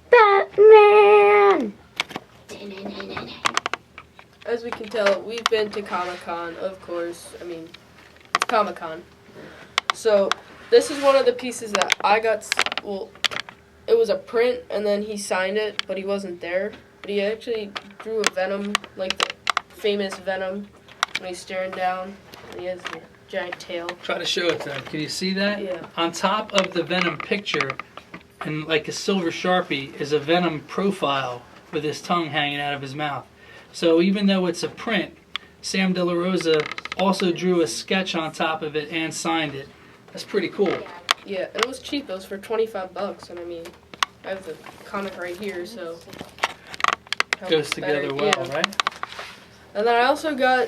Batman! As we can tell, we've been to Comic-Con, of course. I mean, it's Comic-Con. So, this is one of the pieces that I got, well, it was a print, and then he signed it, but he wasn't there. But he actually drew a Venom, like the famous Venom, when he's staring down, and he has a giant tail. Try to show it to them. Can you see that? Yeah. On top of the Venom picture, and like a silver Sharpie, is a Venom profile with his tongue hanging out of his mouth. So even though it's a print, Sam De La Rosa also drew a sketch on top of it and signed it. That's pretty cool. Yeah, and it was cheap. It was for $25, and I mean, I have the comic right here, so how Goes much together better, well, yeah. right? And then I also got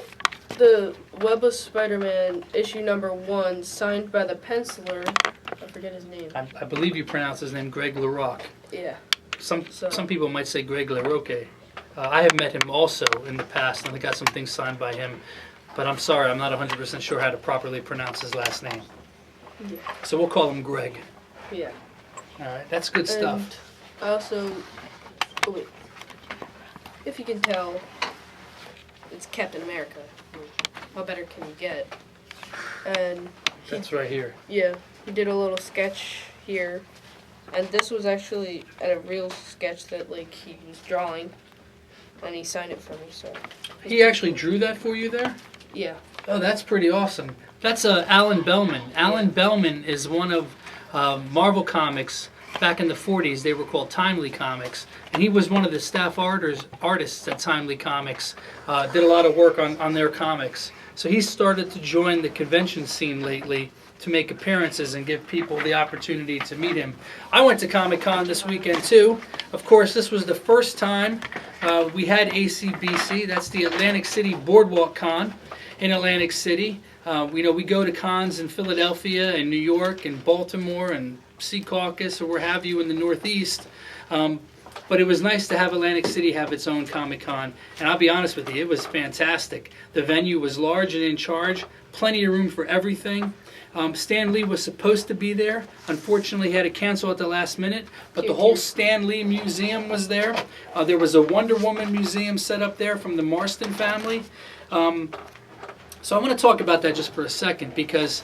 the Web of Spider-Man issue #1 signed by the penciler. I forget his name. I believe you pronounce his name Greg LaRocque. Yeah. Some people might say Greg LaRocque. I have met him also in the past, and I got some things signed by him. But I'm sorry, I'm not 100% sure how to properly pronounce his last name. Yeah. So we'll call him Greg. Yeah. All right, that's good stuff. And I also, oh wait, if you can tell, it's Captain America. How better can you get? And That's right here. yeah, he did a little sketch here, and this was actually a real sketch that like he was drawing, and he signed it for me. So He actually drew that for you there? yeah, Oh, that's pretty awesome. That's Alan Bellman. Alan Bellman is one of Marvel Comics. Back in the 40s, they were called Timely Comics, and he was one of the staff artists at Timely Comics. Did a lot of work on their comics. So he started to join the convention scene lately to make appearances and give people the opportunity to meet him. I went to Comic-Con this weekend too. Of course, this was the first time we had ACBC. That's the Atlantic City Boardwalk Con in Atlantic City. We go to cons in Philadelphia and New York and Baltimore and Secaucus or where have you in the Northeast. But it was nice to have Atlantic City have its own Comic-Con. And I'll be honest with you, it was fantastic. The venue was large and in charge, plenty of room for everything. Stan Lee was supposed to be there. Unfortunately, he had to cancel at the last minute. But the whole Stan Lee Museum was there. There was a Wonder Woman museum set up there from the Marston family. So I want to talk about that just for a second because,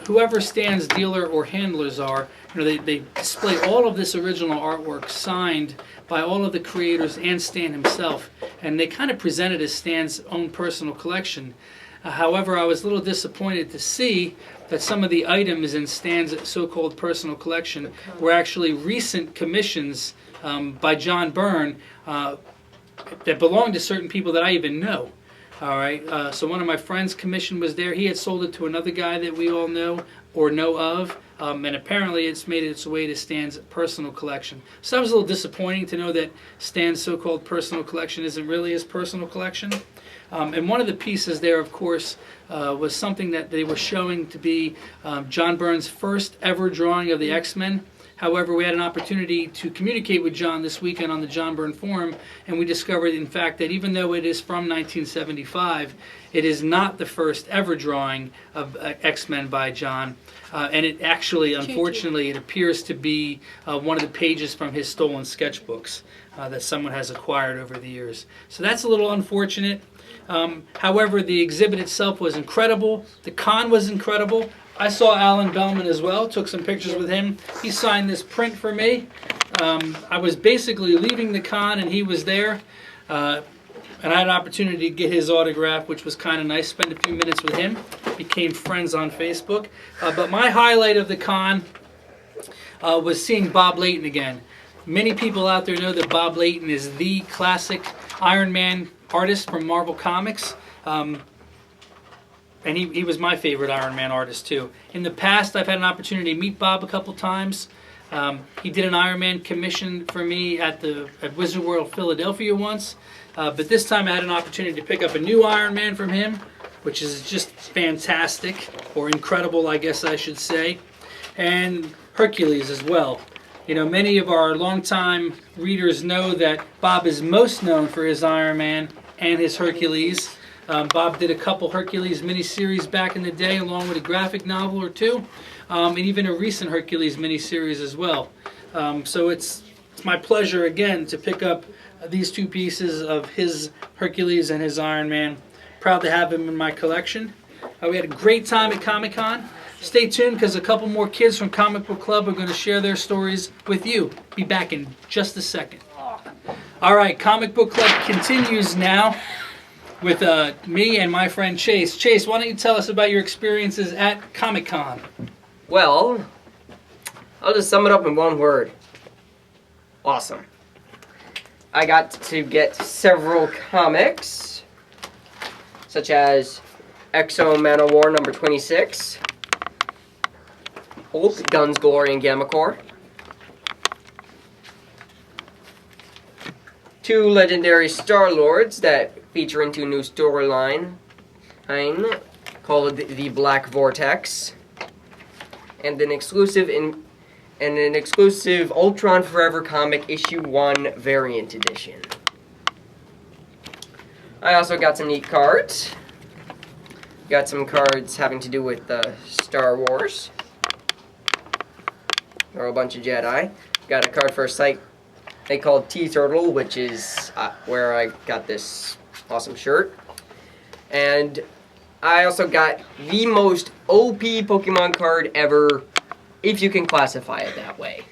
whoever Stan's dealer or handlers are, they display all of this original artwork signed by all of the creators and Stan himself, and they kind of present it as Stan's own personal collection. However, I was a little disappointed to see that some of the items in Stan's so-called personal collection were actually recent commissions by John Byrne that belonged to certain people that I even know. All right, so one of my friends' commission was there. He had sold it to another guy that we all know or know of, and apparently it's made its way to Stan's personal collection. So that was a little disappointing to know that Stan's so-called personal collection isn't really his personal collection. And one of the pieces there, of course, was something that they were showing to be John Byrne's first ever drawing of the X-Men. However, we had an opportunity to communicate with John this weekend on the John Byrne Forum, and we discovered, in fact, that even though it is from 1975, it is not the first ever drawing of X-Men by John. And it actually, unfortunately, it appears to be one of the pages from his stolen sketchbooks that someone has acquired over the years. So that's a little unfortunate. However, the exhibit itself was incredible. The con was incredible. I saw Alan Bellman as well, took some pictures with him. He signed this print for me. I was basically leaving the con and he was there. And I had an opportunity to get his autograph, which was kind of nice. Spend a few minutes with him. Became friends on Facebook. But my highlight of the con was seeing Bob Layton again. Many people out there know that Bob Layton is the classic Iron Man artist from Marvel Comics. And he was my favorite Iron Man artist too. In the past, I've had an opportunity to meet Bob a couple times. He did an Iron Man commission for me at Wizard World Philadelphia once. But this time I had an opportunity to pick up a new Iron Man from him, which is just fantastic, or incredible, I guess I should say. And Hercules as well. Many of our longtime readers know that Bob is most known for his Iron Man and his Hercules. Bob did a couple Hercules miniseries back in the day, along with a graphic novel or two. and even a recent Hercules miniseries as well. So it's my pleasure again to pick up these two pieces of his Hercules and his Iron Man. Proud to have him in my collection. We had a great time at Comic-Con. Stay tuned because a couple more kids from Comic Book Club are going to share their stories with you. Be back in just a second. All right, Comic Book Club continues now with me and my friend Chase. Chase, why don't you tell us about your experiences at Comic-Con? Well, I'll just sum it up in one word. Awesome. I got to get several comics, such as Exo Man of War number 26, Hulk, Guns, Glory, and Gamma Corps, 2 legendary Star-Lords that feature into a new storyline called The Black Vortex, and an exclusive Ultron Forever comic issue 1 variant edition. I also got some neat cards. Got some cards having to do with Star Wars. Or a bunch of Jedi. Got a card for a site they called T-Turtle, which is where I got this awesome shirt. And I also got the most OP Pokemon card ever, if you can classify it that way.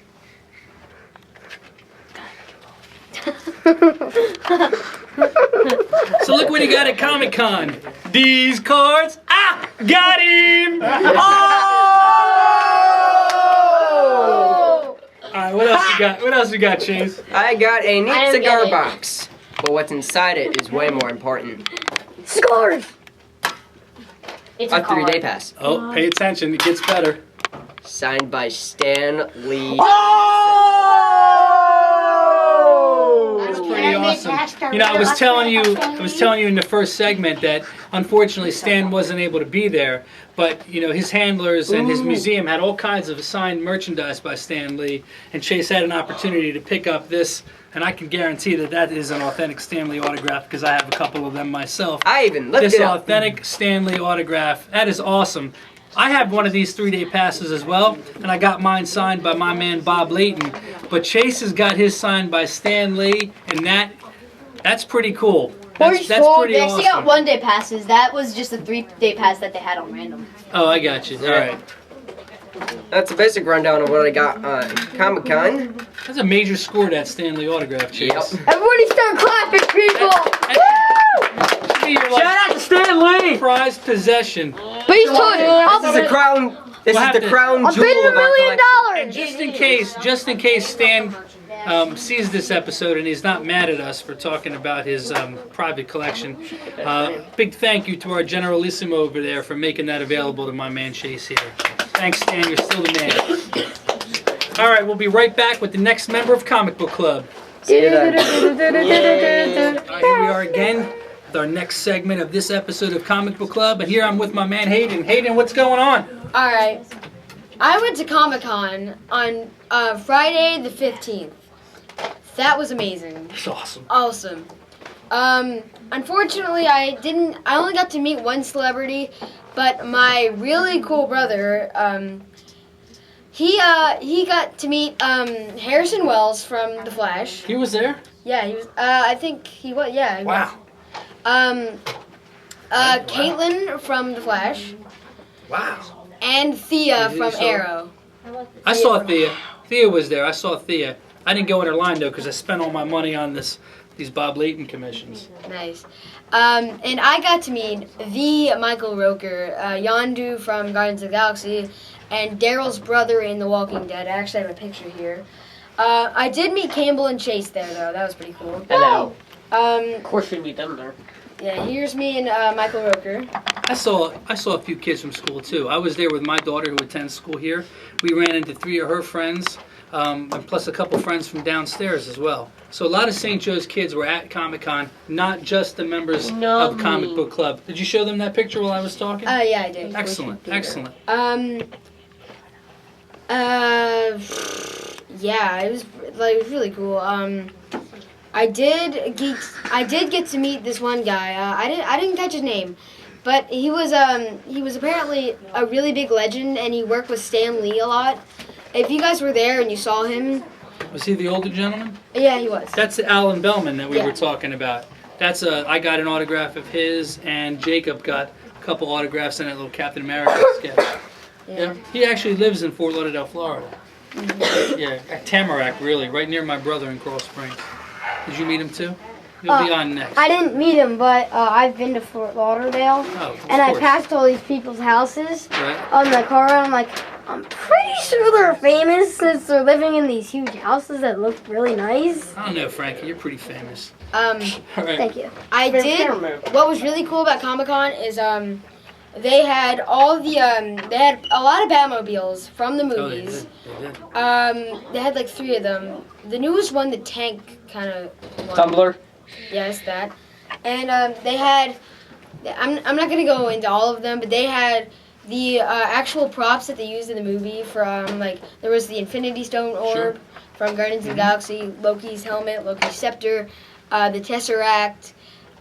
So look what he got at Comic-Con. These cards. Ah! Got him! Oh! Alright, what else you got? What else you got, Chase? I got a neat I don't cigar get it. box. But what's inside it is way more important. Scores! It's A a card. 3-day pass. Oh, pay attention. It gets better. Signed by Stan Lee. That's pretty awesome. You know, I was telling you in the first segment that unfortunately Stan wasn't able to be there, but you know his handlers and his museum had all kinds of signed merchandise by Stan Lee, and Chase had an opportunity to pick up this, and I can guarantee that that is an authentic Stan Lee autograph because I have a couple of them myself. I even lifted This it up. authentic Stan Lee autograph, that is awesome. I have one of these 3-day passes as well, and I got mine signed by my man Bob Layton. But Chase has got his signed by Stan Lee, and that's pretty cool. That's pretty They actually got awesome. 1-day passes. That was just a 3-day pass that they had on random. Oh, I got you. All right. That's a basic rundown of what I got on Comic-Con. That's a major score, that Stan Lee autograph, Chase. Yep. Everybody start clapping, people! Shout out to Stan Lee! Prized possession. But he's told you. This is the crown. This We'll is have the to- crown I'll jewel bid of $1 our million! collection. Just in case Stan sees this episode and he's not mad at us for talking about his private collection, big thank you to our Generalissimo over there for making that available to my man Chase here. Thanks, Stan. You're still the man. All right, we'll be right back with the next member of Comic Book Club. See you then. Here we are again with our next segment of this episode of Comic Book Club, and here I'm with my man Hayden. Hayden, what's going on? Alright. I went to Comic-Con on Friday the 15th. That was amazing. It's awesome. Awesome. Unfortunately, I only got to meet one celebrity, but my really cool brother, he got to meet Harrison Wells from The Flash. He was there? Yeah, he was, I think he was, yeah. He Wow. was. Caitlin from The Flash. Wow. And Thea Did you from saw- Arrow. I saw Thea. Thea was there. I saw Thea. I didn't go in her line though because I spent all my money on these Bob Layton commissions. Nice. And I got to meet the Michael Rooker, Yondu from Guardians of the Galaxy, and Daryl's brother in The Walking Dead. I actually have a picture here. I did meet Campbell and Chase there, though. That was pretty cool. Hello. Um, Of course we'd meet them there. yeah, here's me and Michael Rooker. I saw a few kids from school too. I was there with my daughter who attends school here. We ran into 3 of her friends, and plus a couple friends from downstairs as well. So a lot of St. Joe's kids were at Comic-Con, not just the members of Comic Book Club. Did you show them that picture while I was talking? Yeah, I did. Excellent, excellent. Yeah, it was really cool. I did get to meet this one guy. I didn't catch his name, But he was apparently a really big legend, and he worked with Stan Lee a lot. If you guys were there and you saw him, Was he the older gentleman? yeah, he was. That's Alan Bellman that we Yeah. were talking about. I got an autograph of his, and Jacob got a couple autographs in that little Captain America sketch. Yeah. He actually lives in Fort Lauderdale, Florida. Yeah, at Tamarack, really, right near my brother in Coral Springs. Did you meet him too? You'll be on next. I didn't meet him, but I've been to Fort Lauderdale, Oh, of and I course. passed all these people's houses Right. on the car, and I'm like, I'm pretty sure they're famous since they're living in these huge houses that look really nice. I don't know, Frankie. You're pretty famous. All right. Thank you. I did. What was really cool about Comic Con is they had they had a lot of Batmobiles from the Oh, they movies. did. They did. They had like 3 of them. The newest one, the tank kind of. Tumblr. Yes, that. And they had. I'm not gonna go into all of them, but they had the actual props that they used in the movie. From like there was the Infinity Stone orb from Guardians of the Galaxy, Loki's helmet, Loki's scepter, the Tesseract.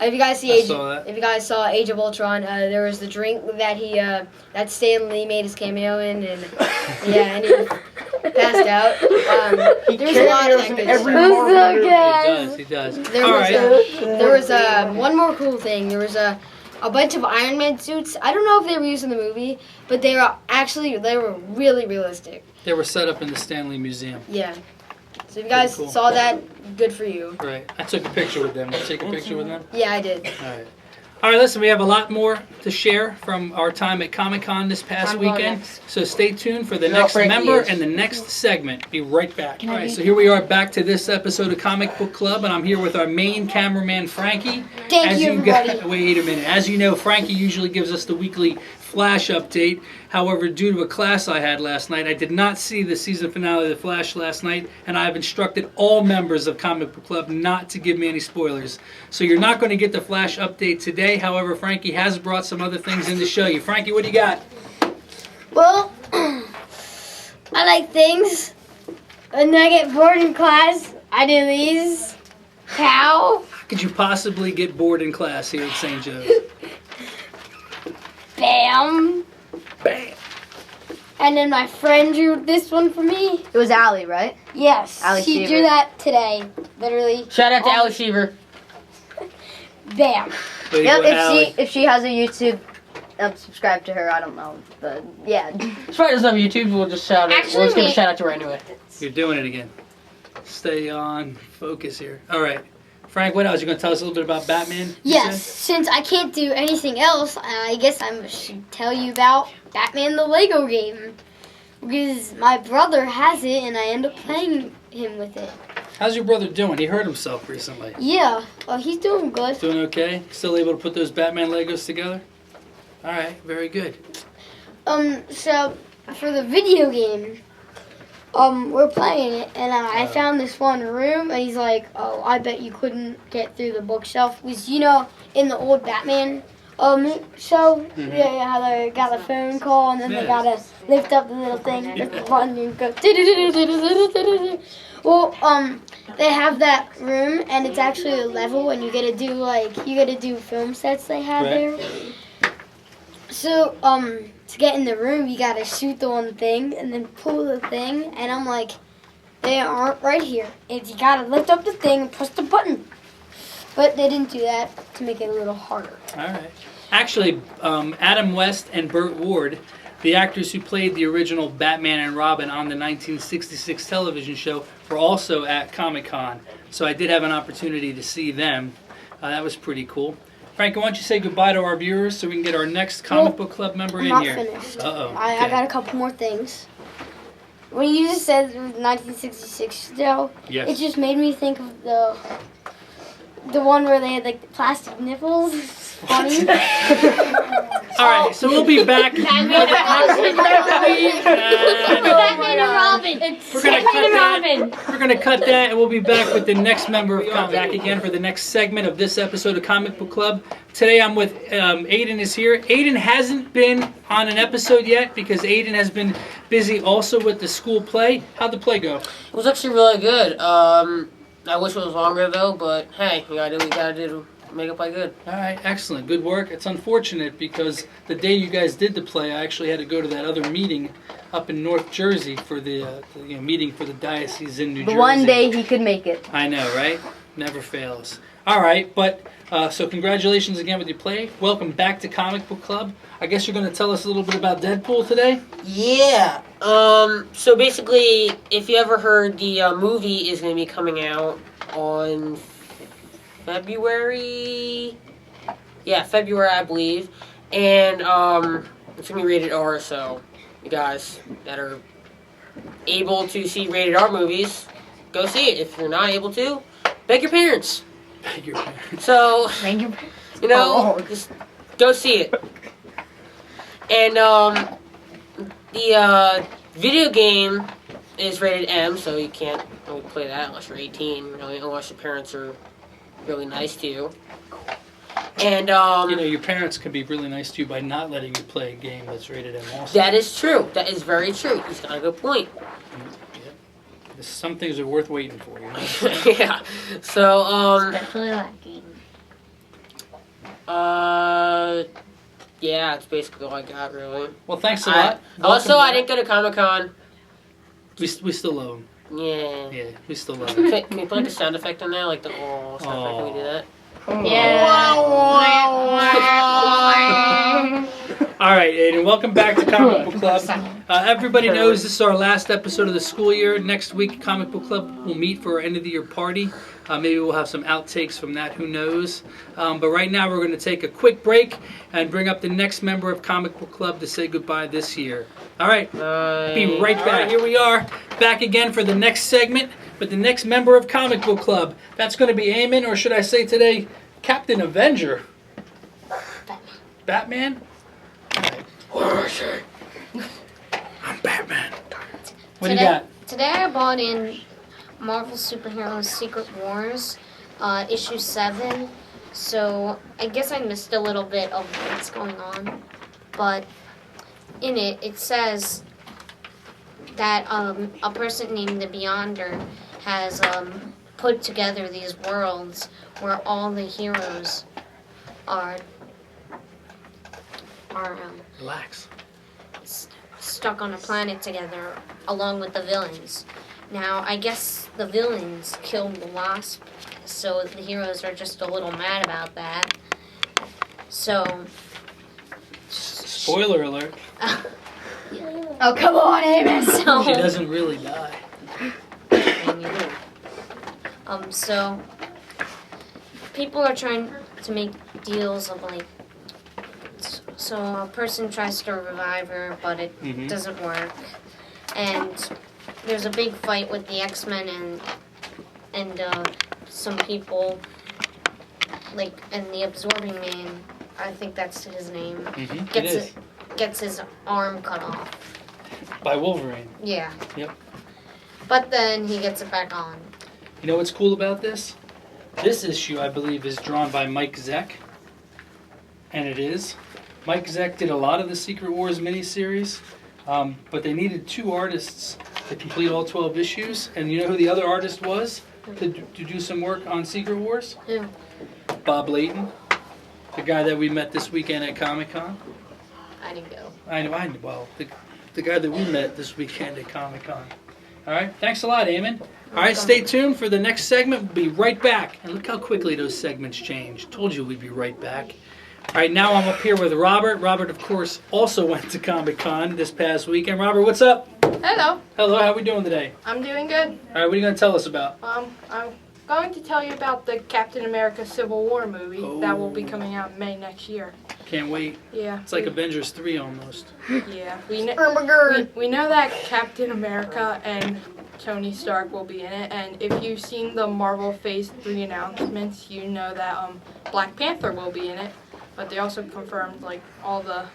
If you guys see if you guys saw Age of Ultron, there was the drink that that Stan Lee made his cameo in, and and he passed out. There was a lot of that good stuff. He does. There All was right. there was one more cool thing. There was a bunch of Iron Man suits. I don't know if they were used in the movie, but they were really realistic. They were set up in the Stanley Museum. Yeah. So if you guys Pretty cool. saw that, good for you. Right. I took a picture with them. Did you take a picture with them? Yeah, I did. All right. All right, listen, we have a lot more to share from our time at Comic-Con this past I'm going weekend. next. So stay tuned for the No, next Frankie member is. and the next segment. Be right back. All right, so here we are back to this episode of Comic Book Club, and I'm here with our main cameraman, Frankie. Thank you, everybody. Wait a minute. As you know, Frankie usually gives us the weekly Flash update. However, due to a class I had last night, I did not see the season finale of The Flash last night, and I've instructed all members of Comic Book Club not to give me any spoilers. So you're not going to get the Flash update today. However, Frankie has brought some other things in to show you. Frankie, what do you got? Well, I like things. When I get bored in class, I do these. How? How could you possibly get bored in class here at St. Joe's? Bam. Bam! And then my friend drew this one for me. It was Allie, right? Yes, Ali she Sheaver. drew that today. Literally. Shout out to Ali Sheaver. Bam. Way to Yep, go, Allie. if she has a YouTube, subscribe to her. I don't know, but yeah. She probably doesn't have YouTube. We'll just shout it. Actually, We'll just give a we- shout out to her anyway. You're doing it again. Stay on focus here. All right. Frank, what else? You going to tell us a little bit about Batman? you Yes, said? since I can't do anything else, I guess I should tell you about Batman the Lego game. Because my brother has it and I end up playing him with it. How's your brother doing? He hurt himself recently. Yeah, well, he's doing good. Doing okay? Still able to put those Batman Legos together? All right, very good. So for the video game, we're playing it, and I found this one room, and he's like, "Oh, I bet you couldn't get through the bookshelf." Because in the old Batman show, yeah, how they got a phone call, and then they Yes. gotta lift up the little thing, lift the button, and go. Well, they have that room, and it's actually a level, and you gotta do film sets they have Right. there. So, to get in the room, you gotta shoot the one thing and then pull the thing. And I'm like, they aren't right here. And you gotta lift up the thing and press the button. But they didn't do that to make it a little harder. All right. Actually, Adam West and Burt Ward, the actors who played the original Batman and Robin on the 1966 television show, were also at Comic-Con. So I did have an opportunity to see them. That was pretty cool. Frank, why don't you say goodbye to our viewers so we can get our next Comic Book Club member I'm in not here? finished. Uh-oh. I Okay. got a couple more things. When you just said 1966 show, Yes. it just made me think of the one where they had like the plastic nipples. Funny. All right, so we'll be back. Batman and Robin. We're gonna cut that. We're gonna cut that, and we'll be back with the next member of back again for the next segment of this episode of Comic Book Club. Today I'm with Aiden is here. Aiden hasn't been on an episode yet because Aiden has been busy also with the school play. How'd the play go? It was actually really good. I wish it was longer though, but hey, we gotta do what we gotta do. make it play good. All right, excellent, good work. It's unfortunate because the day you guys did the play, I actually had to go to that other meeting up in North Jersey for the meeting for the diocese in New The Jersey. one day he could make it. I know, right? Never fails. All right, but so congratulations again with your play. Welcome back to Comic Book Club. I guess you're going to tell us a little bit about Deadpool today. Yeah. So basically, if you ever heard, the movie is going to be coming out on February. Yeah, February, I believe. And it's going to be rated R, so you guys that are able to see rated R movies, go see it. If you're not able to, beg your parents. Your parents. So, Thank you. just go see it. And the video game is rated M, so you can't really play that unless you're 18, really, unless your parents are really nice to you. And Your parents can be really nice to you by not letting you play a game that's rated M also. that is true. That is very true. He's got a good point. Some things are worth waiting for, you know? Yeah. So, Especially that game. yeah, it's basically all I got, really. Well, thanks a lot. Also, Welcome I didn't go to Comic-Con. We still love him. Yeah. Yeah, we still love him. Can we put like a sound effect on there? Like the oh sound effect? Can we do that? All right, Aiden, welcome back to Comic Book Club. Everybody knows this is our last episode of the school year. Next week, Comic Book Club will meet for our end of the year party. Maybe we'll have some outtakes from that, who knows. But right now, we're going to take a quick break and bring up the next member of Comic Book Club to say goodbye this year. All right, be right back. Here we are, back again for the next segment with the next member of Comic Book Club. That's going to be Eamon, or should I say today, Captain Avenger. Batman? Where is he? I'm Batman. What do you got? Today I bought in Marvel Superheroes Secret Wars, issue 7. So I guess I missed a little bit of what's going on. But in it, it says that a person named the Beyonder has put together these worlds where all the heroes are Relax. stuck on a planet together along with the villains. Now, I guess the villains killed the Wasp, so the heroes are just a little mad about that. So, Spoiler alert. Oh, come on, Amos. She doesn't really die. So people are trying to make deals of like, so a person tries to revive her, but it doesn't work, and there's a big fight with the X-Men and some people, like, and the Absorbing Man, I think that's his name, gets his arm cut off. By Wolverine. Yeah. Yep. But then he gets it back on. You know what's cool about this? This issue, I believe, is drawn by Mike Zeck. And it is. Mike Zeck did a lot of the Secret Wars miniseries, but they needed 2 artists to complete all 12 issues. And you know who the other artist was to do some work on Secret Wars? Who? Bob Layton, the guy that we met this weekend at Comic-Con. I didn't go. I know. Well, the guy that we met this weekend at Comic-Con. All right, thanks a lot, Eamon. All right, stay tuned for the next segment. We'll be right back. And look how quickly those segments change. Told you we'd be right back. All right, now I'm up here with Robert. Robert, of course, also went to Comic-Con this past weekend. Robert, what's up? Hello, Hello, how we doing today? I'm doing good. All right, what are you going to tell us about? I'm going to tell you about the Captain America Civil War movie that will be coming out May next year. Can't wait. Yeah. It's like Avengers 3 almost. Yeah, we know that Captain America and Tony Stark will be in it, and if you've seen the Marvel Phase 3 announcements, you know that Black Panther will be in it. But they also confirmed like all the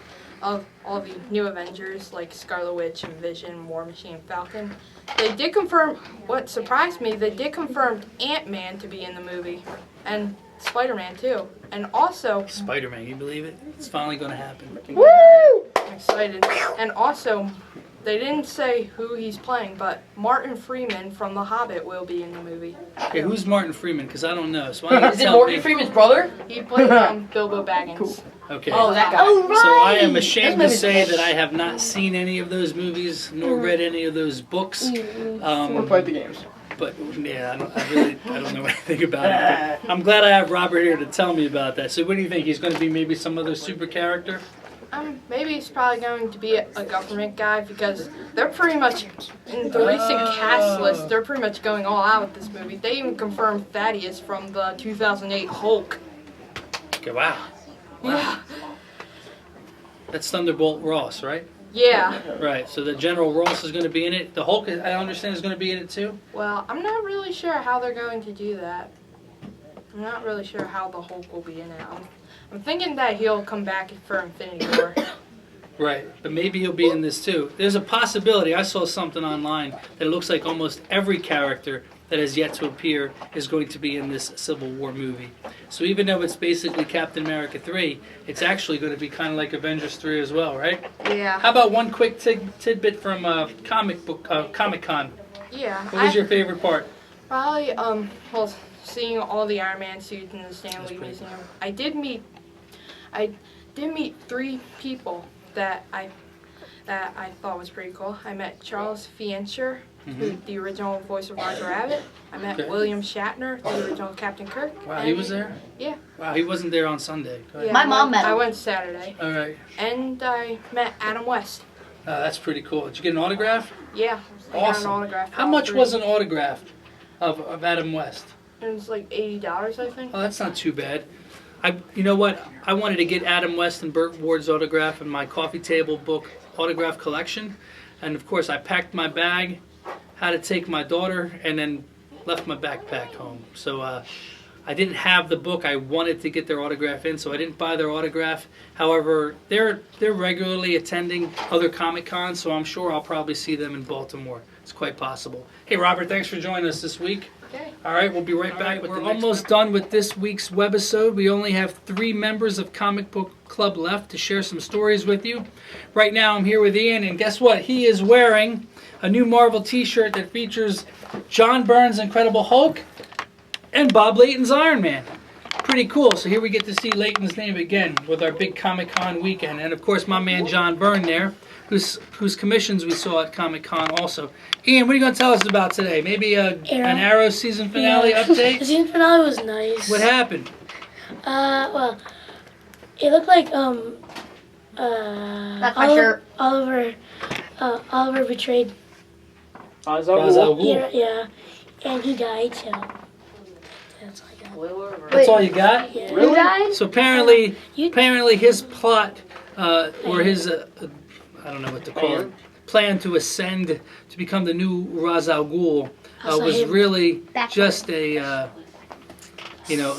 new Avengers like Scarlet Witch and Vision, War Machine, Falcon. They did confirm. What surprised me, they did confirm Ant-Man to be in the movie, and Spider-Man too, and also Spider-Man, you believe it? It's finally going to happen. I'm excited, and also they didn't say who he's playing, but Martin Freeman from The Hobbit will be in the movie. Okay, who's Martin Freeman? Because I don't know. So why don't Is you it tell Morgan me? Freeman's brother? He played Bilbo Baggins. Cool. Okay. Oh, that guy. Oh, right. So I am ashamed to Those say movies- that I have not seen any of those movies nor read any of those books. Or played the games. But yeah, I don't know anything about it. But I'm glad I have Robert here to tell me about that. So what do you think? He's going to be maybe some other super character? Maybe he's probably going to be a government guy because they're pretty much, in the recent cast list, they're pretty much going all out with this movie. They even confirmed Thaddeus from the 2008 Hulk. Okay, wow. Yeah. That's Thunderbolt Ross, right? Yeah. Right. So the General Ross is going to be in it. The Hulk, I understand, is going to be in it too. Well, I'm not really sure how they're going to do that. I'm not really sure how the Hulk will be in it. I'm thinking that he'll come back for Infinity War. Right, but maybe he'll be in this too. There's a possibility. I saw something online that it looks like almost every character that has yet to appear is going to be in this Civil War movie. So even though it's basically Captain America 3, it's actually going to be kind of like Avengers 3 as well, right? Yeah. How about one quick tidbit from Comic-Con? Yeah. What was your favorite part? Probably, well, seeing all the Iron Man suits in the That's Stanley pretty Museum. I did meet 3 people that I thought was pretty cool. I met Charles Fiencher, who the original voice of Roger Rabbit. I met Okay. William Shatner, the original Captain Kirk. Wow, he was there? Yeah. Wow, he wasn't there on Sunday. Go ahead. Yeah, My mom met I him. went Saturday, All right. and I met Adam West. That's pretty cool. Did you get an autograph? Yeah. I got Awesome. an autograph. How much was an autograph of Adam West? It was like $80, I think. Oh, that's not too bad. You know what? I wanted to get Adam West and Burt Ward's autograph in my coffee table book autograph collection, and of course I packed my bag, had to take my daughter, and then left my backpack home. So I didn't have the book. I wanted to get their autograph in, so I didn't buy their autograph. However, they're regularly attending other Comic Cons, so I'm sure I'll probably see them in Baltimore. It's quite possible. Hey, Robert, thanks for joining us this week. Okay. All right, we'll be right back. We're almost done with this week's webisode. We only have 3 members of Comic Book Club left to share some stories with you. Right now, I'm here with Ian, and guess what? He is wearing a new Marvel T-shirt that features John Byrne's Incredible Hulk and Bob Layton's Iron Man. Pretty cool. So here we get to see Layton's name again with our big Comic-Con weekend, and of course, my man John Byrne there, whose commissions we saw at Comic-Con also. Ian, what are you going to tell us about today? Maybe an Arrow season finale The update? season finale was nice. What happened? Well, it looked like That's my shirt. Oliver betrayed. Ra's al Ghul. Yeah, and he died. So that's all I got. That's all you got? Yeah. Who died? So apparently You- his plot, or his, I don't know what to call it, plan to ascend to become the new Ra's al Ghul was him. really That's just a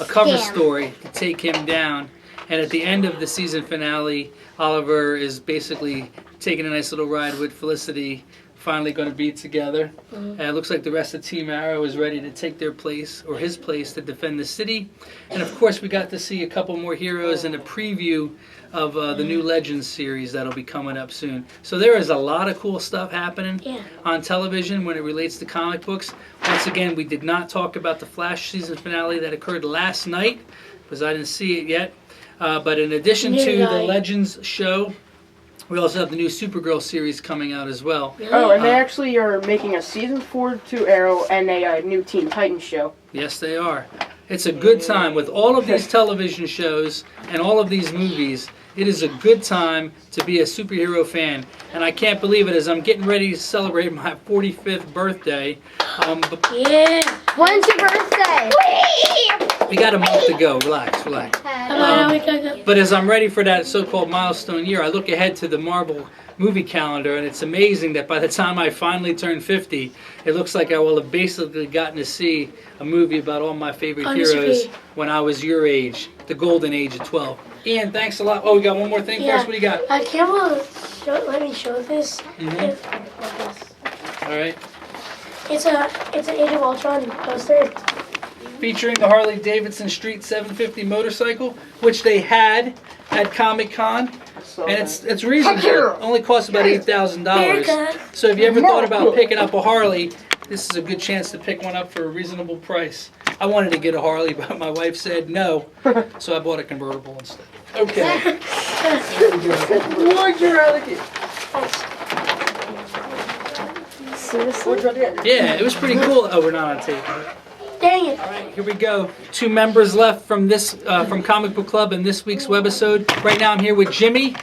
cover Scam. story to take him down. And at the end of the season finale, Oliver is basically taking a nice little ride with Felicity, finally going to be together. And it looks like the rest of Team Arrow is ready to take their place, or his place, to defend the city. And of course, we got to see a couple more heroes and a preview of the new Legends series that'll be coming up soon. So there is a lot of cool stuff happening Yeah. on television when it relates to comic books. Once again, we did not talk about the Flash season finale that occurred last night, because I didn't see it yet. But in addition to Neither did the I. Legends show, we also have the new Supergirl series coming out as well. Oh, and they Uh, actually are making a season 4 to Arrow and a new Teen Titans show. Yes, they are. It's a good time with all of these television shows and all of these movies. It is a good time to be a superhero fan, and I can't believe it as I'm getting ready to celebrate my 45th birthday. But Yeah. When's your birthday? we got a month to go. Relax. But as I'm ready for that so-called milestone year, I look ahead to the Marvel movie calendar, and it's amazing that by the time I finally turn 50, it looks like I will have basically gotten to see a movie about all my favorite heroes when I was your age, the golden age of 12. Ian, thanks a lot. Oh, we got one more thing Yeah. first. What do you got? Campbell, let me show this. Mhm. All right. It's an Age of Ultron poster. Featuring the Harley Davidson Street 750 motorcycle, which they had at Comic-Con. So And it's reasonable. It only costs about $8,000. So if you ever thought about picking up a Harley, this is a good chance to pick one up for a reasonable price. I wanted to get a Harley, but my wife said no, so I bought a convertible instead. Okay. Yeah, it was pretty cool. Oh, we're not on tape. Dang it. All right, here we go. 2 members left from this from Comic Book Club in this week's webisode. Right now I'm here with Jimmy,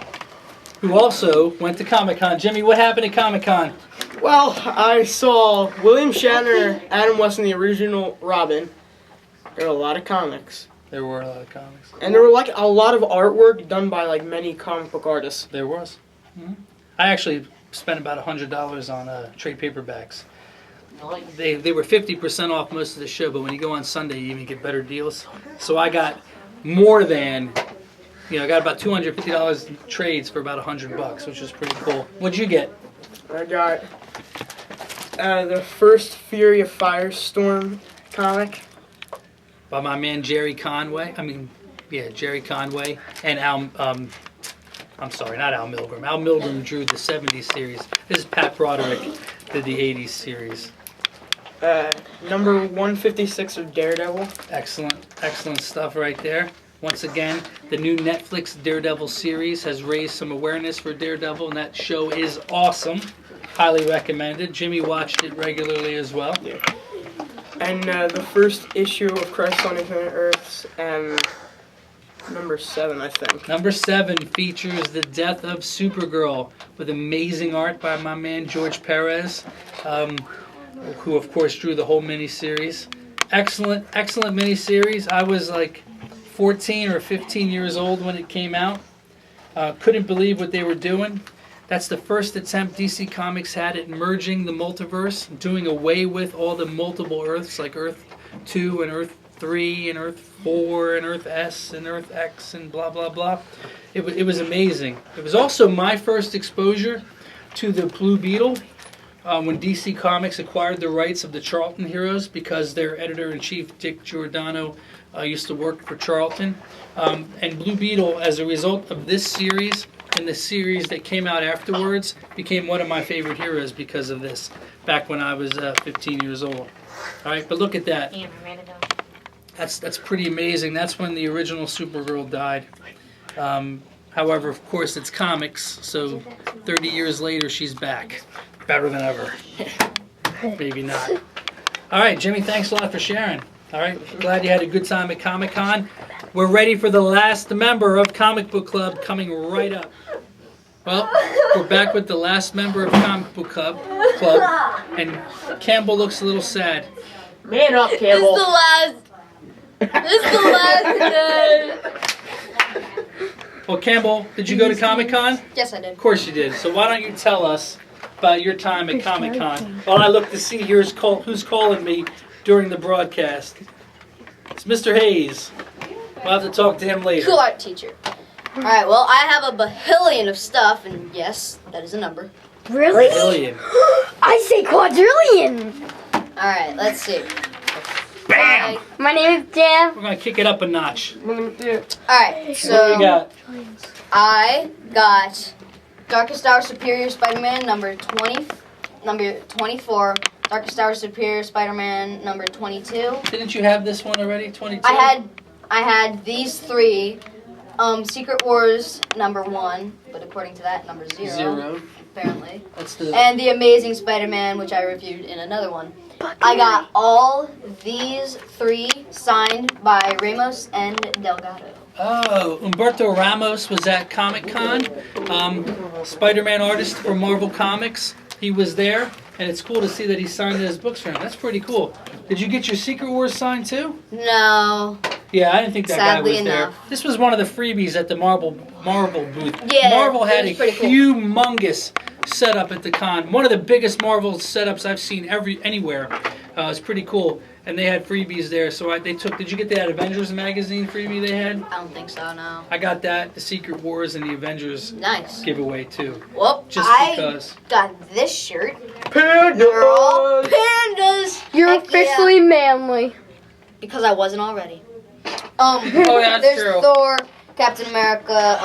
who also went to Comic-Con. Jimmy, what happened at Comic-Con? Well, I saw William Shatner, Adam West, and the original Robin. There were a lot of comics. There were a lot of comics. And there were like a lot of artwork done by like many comic book artists. There was. I actually spent about $100 on trade paperbacks. They were 50% off most of the show, but when you go on Sunday, you even get better deals. So I got more than, I got about $250 in trades for about $100, which was pretty cool. What'd you get? I got the first Fury of Firestorm comic. By my man Jerry Conway. Jerry Conway and Al. I'm sorry, not Al Milgrom. Al Milgrom drew the '70s series. This is Pat Broderick did the '80s series. Number 156 of Daredevil. Excellent stuff right there. Once again, the new Netflix Daredevil series has raised some awareness for Daredevil, and that show is awesome. Highly recommended. Jimmy watched it regularly as well. Yeah. And the first issue of Crisis on Infinite Earths, and number 7, I think. Number 7 features the death of Supergirl with amazing art by my man George Perez, who of course drew the whole miniseries. Excellent miniseries. I was like 14 or 15 years old when it came out. Couldn't believe what they were doing. That's the first attempt DC Comics had at merging the multiverse, doing away with all the multiple Earths like Earth 2 and Earth 3 and Earth 4 and Earth S and Earth X and blah, blah, blah. It was amazing. It was also my first exposure to the Blue Beetle when DC Comics acquired the rights of the Charlton Heroes because their editor-in-chief, Dick Giordano, used to work for Charlton. And Blue Beetle, as a result of this series and the series that came out afterwards, became one of my favorite heroes because of this, back when I was 15 years old. All right, but look at that. That's pretty amazing. That's when the original Supergirl died. However, of course, it's comics, so 30 years later, she's back. Better than ever. Maybe not. All right, Jimmy, thanks a lot for sharing. All right, glad you had a good time at Comic-Con. We're ready for the last member of Comic Book Club coming right up. Well, we're back with the last member of Comic Book Club, and Campbell looks a little sad. Man up, Campbell. This is the last day. Well, Campbell, did you go to Comic-Con? Yes, I did. Of course you did. So why don't you tell us about your time at Comic-Con while I look to see who's calling me during the broadcast. It's Mr. Hayes. We'll have to talk to him later. Cool art teacher. Alright, well, I have a bahillion of stuff, and yes, that is a number. Really? Brilliant. I say quadrillion. Alright, let's see. Bam! My name is Jeff. We're going to kick it up a notch. Alright, What do so you got? I got Darkest Hour Superior Spider-Man number 24, Darkest Hour Superior Spider-Man number 22. Didn't you have this one already, 22? I had these 3. Secret Wars number 1, but according to that, number 0. Apparently. That's the... And The Amazing Spider-Man, which I reviewed in another one. I got all these 3 signed by Ramos and Delgado. Oh, Humberto Ramos was at Comic-Con. Spider-Man artist for Marvel Comics. He was there, and it's cool to see that he signed his books for him. That's pretty cool. Did you get your Secret Wars signed too? No. Yeah, I didn't think that Sadly guy was there. enough. This was one of the freebies at the Marvel booth. Yeah, Marvel it had was a pretty cool. humongous setup at the con. One of the biggest Marvel setups I've seen anywhere. It's pretty cool, and they had freebies there. So they took. Did you get that Avengers magazine freebie they had? I don't think so, no. I got that, the Secret Wars and the Avengers Nice. giveaway too. Well, Just I because. got this shirt. Pandas! They're all pandas. You're Heck yeah. officially manly. Because I wasn't already. Oh, that's there's true. Thor, Captain America,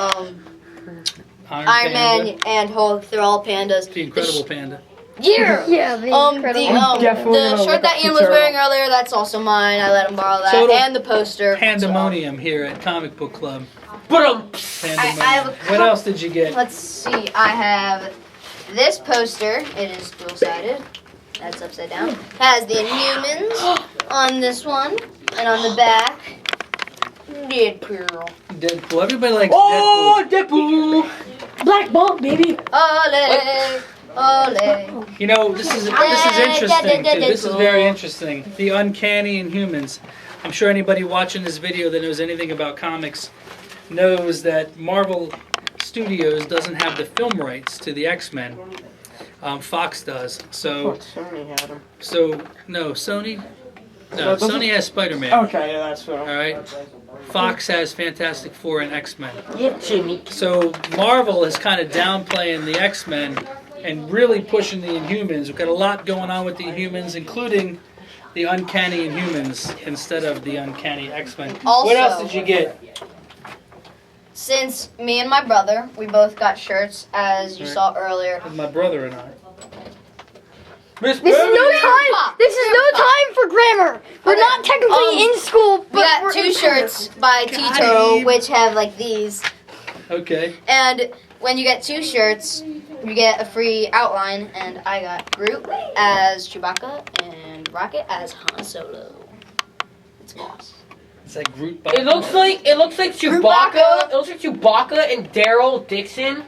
Iron Man and Hulk. They're all pandas. The Incredible Panda. Yeah. Yeah, the definitely The gonna shirt look that up Ian the was wearing turtle. earlier, that's also mine. I let him borrow that, Total and the poster. Pandemonium here at Comic Book Club. But Pandemonium. I have a What else did you get? Let's see. I have this poster. It is dual-sided. That's upside down. Has the Inhumans on this one, and on the back, Deadpool. Deadpool. Everybody likes oh, Deadpool! Black Bolt, baby. Ole, ole. Deadpool. You know, this is interesting too. This is very interesting. The Uncanny Inhumans. I'm sure anybody watching this video that knows anything about comics knows that Marvel Studios doesn't have the film rights to the X-Men. Fox does. So Sony had him. no, Sony. So No, it doesn't- Sony has Spider-Man. Okay, yeah, that's what. All right. Fox has Fantastic Four and X-Men. Yeah, Jimmy. So Marvel is kind of downplaying the X-Men and really pushing the Inhumans. We've got a lot going on with the Inhumans, including the Uncanny Inhumans instead of the Uncanny X-Men. Also, What else did you get? since me and my brother, we both got shirts, as you Right. saw earlier. My brother and I. This is no time. This is no time for grammar. We're Okay, not technically in school, but We got we're 2 in shirts by Got T-Turtle, him. which have like these. Okay. And when you get 2 shirts, you get a free outline. And I got Groot as Chewbacca and Rocket as Han Solo. It's boss. It's like Groot. It looks like Chewbacca. It looks like Chewbacca and Daryl Dixon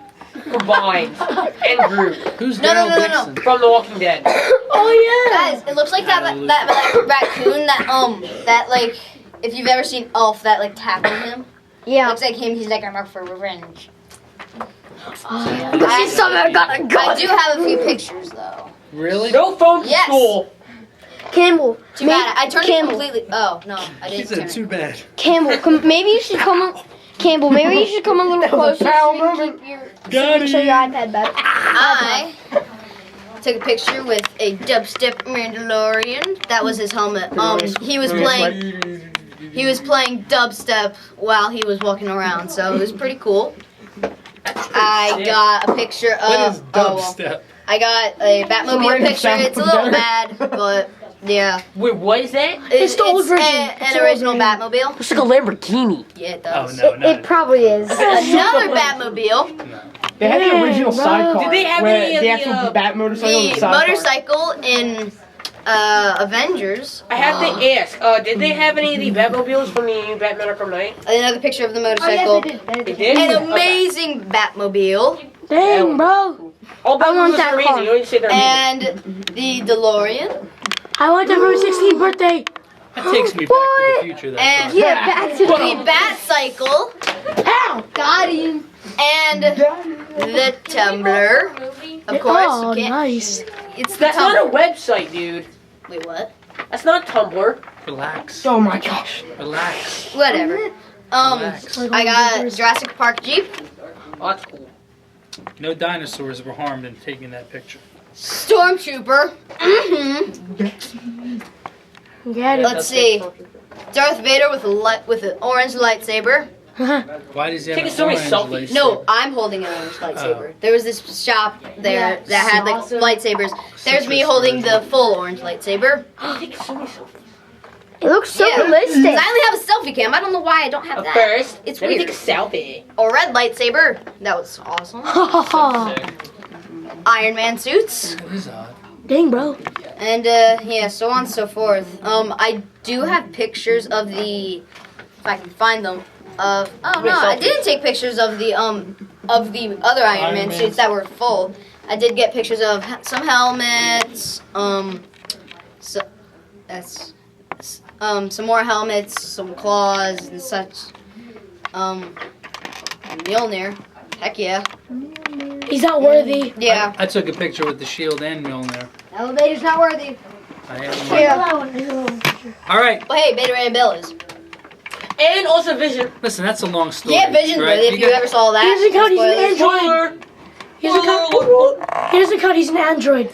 combined, and Groot Who's No, no, Daryl no, no, no. Dixon? from The Walking Dead. Oh yeah. Guys, it looks like that raccoon that like if you've ever seen Elf that like tackled him. Yeah. Looks like him. He's like, I'm out for revenge. I see something I got a I gun. do have a few pictures though. Really? No phone to Yes. school. Campbell. Too bad. I turned it Campbell. completely. Oh no, I She didn't said turn it. too bad. Campbell, maybe you should come up. Campbell, maybe you should come a little closer so you can keep your, Got show your him. iPad back. I took a picture with a dubstep Mandalorian. That was his helmet. He was playing dubstep while he was walking around, so it was pretty cool. I got a picture of. What is well, dubstep? I got a Batmobile picture. It's a little bad, but yeah. Wait, what is that? It's the old version. An It's the original old version. Batmobile. Looks like a Lamborghini. Yeah, it Oh does. no, no. It probably is. Another Batmobile. They had the original bro. sidecar. Did they have where any of the the, actual bat motorcycle? and The the sidecar. motorcycle in Avengers. I have to ask, did they have any of the Batmobiles from the Batman Arkham Knight? Another picture of the Oh, yes, motorcycle. I did. They did? An Okay. amazing Batmobile. Dang, bro. All I want Batmobiles that are amazing. car. You always say they're amazing. And the DeLorean. I want that for my 16th birthday. That takes me back to the future. That And car. Yeah, back to the. the Bat-cycle. How? Got him. And the Tumblr. Of course. Oh, you can't- nice. It's the That's not a Tumblr. website, dude. Wait, what? That's not Tumblr. Relax. Oh my gosh. Relax. Whatever. Relax. I got Jurassic Park Jeep. Oh, that's cool. No dinosaurs were harmed in taking that picture. Stormtrooper. Get it. Let's see. Darth Vader with an orange lightsaber. Why does he have Taking an so many orange selfies. lightsaber? No, I'm holding an orange lightsaber. There was this shop there that had like lightsabers. There's me holding the full orange lightsaber. Taking so many selfies. It looks so Yeah. realistic. 'Cause I only have a selfie cam. I don't know why I don't have that. First, It's let me weird. take a selfie. A red lightsaber. That was awesome. Iron Man suits. That is odd. Dang, bro. And yeah, so on and so forth. I do have pictures of the, if I can find them, of. Oh no, I didn't take pictures of the other Iron Man suits that were full. I did get pictures of some helmets. So that's some more helmets, some claws and such. Mjolnir. Heck yeah. He's not worthy. Yeah. I took a picture with the shield and Mjolnir. Elevator's not worthy. I am. Yeah. All right. Well, hey, Beta Ray Bill is. And also Vision. Listen, that's a long story. Yeah, Vision's right? worthy if you ever saw that. He doesn't count, he's an Spoilers. android. Spoiler. He doesn't count. He doesn't count, he's an android.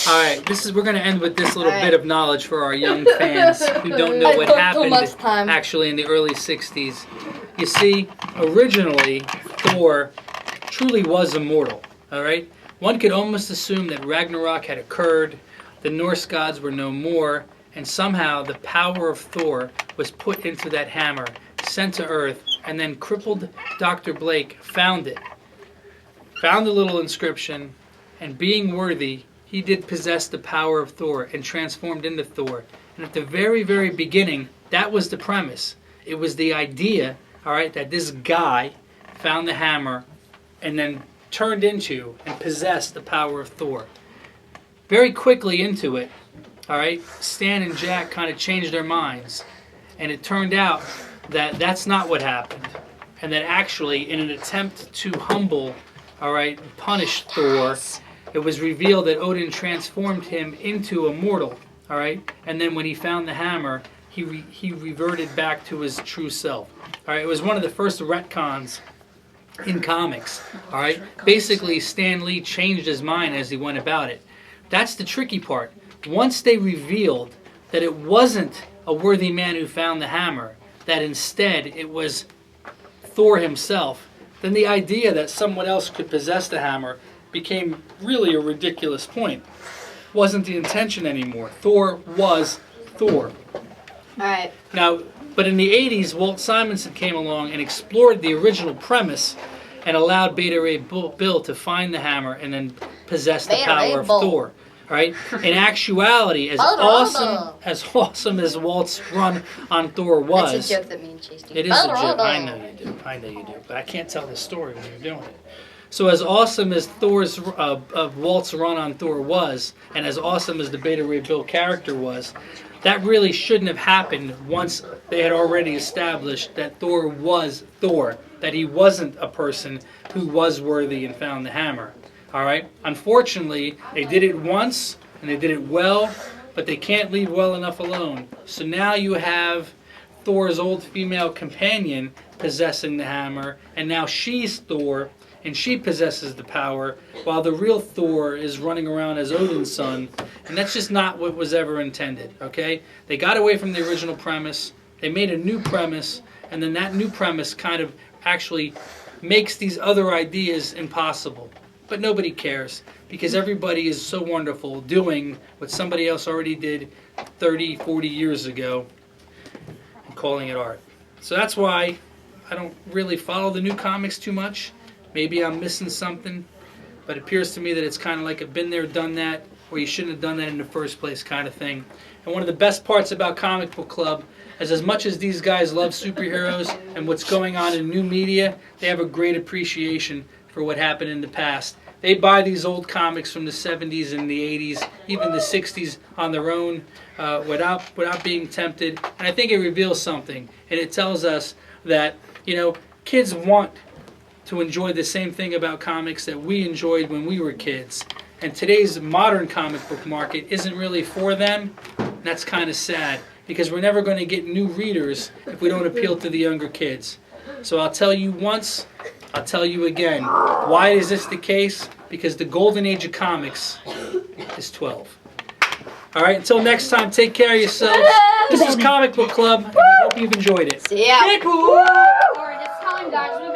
All right, we're going to end with this little All right. bit of knowledge for our young fans who don't know what took too happened much time. actually in the early 60s. You see, originally, Thor truly was immortal. All right, one could almost assume that Ragnarok had occurred, the Norse gods were no more, and somehow the power of Thor was put into that hammer, sent to Earth, and then crippled Dr. Blake found it, found the little inscription, and being worthy, he did possess the power of Thor and transformed into Thor. And at the very, very beginning, that was the premise. It was the idea, all right, that this guy found the hammer and then turned into and possessed the power of Thor. Very quickly into it, all right, Stan and Jack kind of changed their minds. And it turned out that that's not what happened. And that actually, in an attempt to humble, all right, punish Thor, it was revealed that Odin transformed him into a mortal, all right? And then when he found the hammer, he reverted back to his true self. All right, it was one of the first retcons in comics, all right? Basically, Stan Lee changed his mind as he went about it. That's the tricky part. Once they revealed that it wasn't a worthy man who found the hammer, that instead it was Thor himself, then the idea that someone else could possess the hammer became really a ridiculous point. Wasn't the intention anymore. Thor was Thor. Alright. Now, but in the 80s, Walt Simonson came along and explored the original premise and allowed Beta Ray Bill to find the hammer and then possess the power of Thor. Right? In actuality, as awesome as Walt's run on Thor was, that's a joke that me and Chase do. It is a joke. I know you do. I know you do. But I can't tell this story when you're doing it. So as awesome as Thor's of Walt's run on Thor was, and as awesome as the Beta Ray Bill character was, that really shouldn't have happened once they had already established that Thor was Thor, that he wasn't a person who was worthy and found the hammer. All right. Unfortunately, they did it once and they did it well, but they can't leave well enough alone. So now you have Thor's old female companion possessing the hammer, and now she's Thor and she possesses the power, while the real Thor is running around as Odin's son, and that's just not what was ever intended. Okay? They got away from the original premise. They made a new premise, and then that new premise kind of actually makes these other ideas impossible. But nobody cares because everybody is so wonderful doing what somebody else already did 30, 40 years ago and calling it art. So that's why I don't really follow the new comics too much. Maybe I'm missing something, but it appears to me that it's kind of like a been there, done that, or you shouldn't have done that in the first place kind of thing. And one of the best parts about Comic Book Club is as much as these guys love superheroes and what's going on in new media, they have a great appreciation for what happened in the past. They buy these old comics from the 70s and the 80s, even the 60s on their own without being tempted. And I think it reveals something. And it tells us that, you know, kids want to enjoy the same thing about comics that we enjoyed when we were kids. And today's modern comic book market isn't really for them. And that's kind of sad because we're never going to get new readers if we don't appeal to the younger kids. So I'll tell you once, I'll tell you again. Why is this the case? Because the golden age of comics is 12. All right, until next time, take care of yourselves. This is Comic Book Club, and I hope you've enjoyed it. See ya. Or just tell him, guys,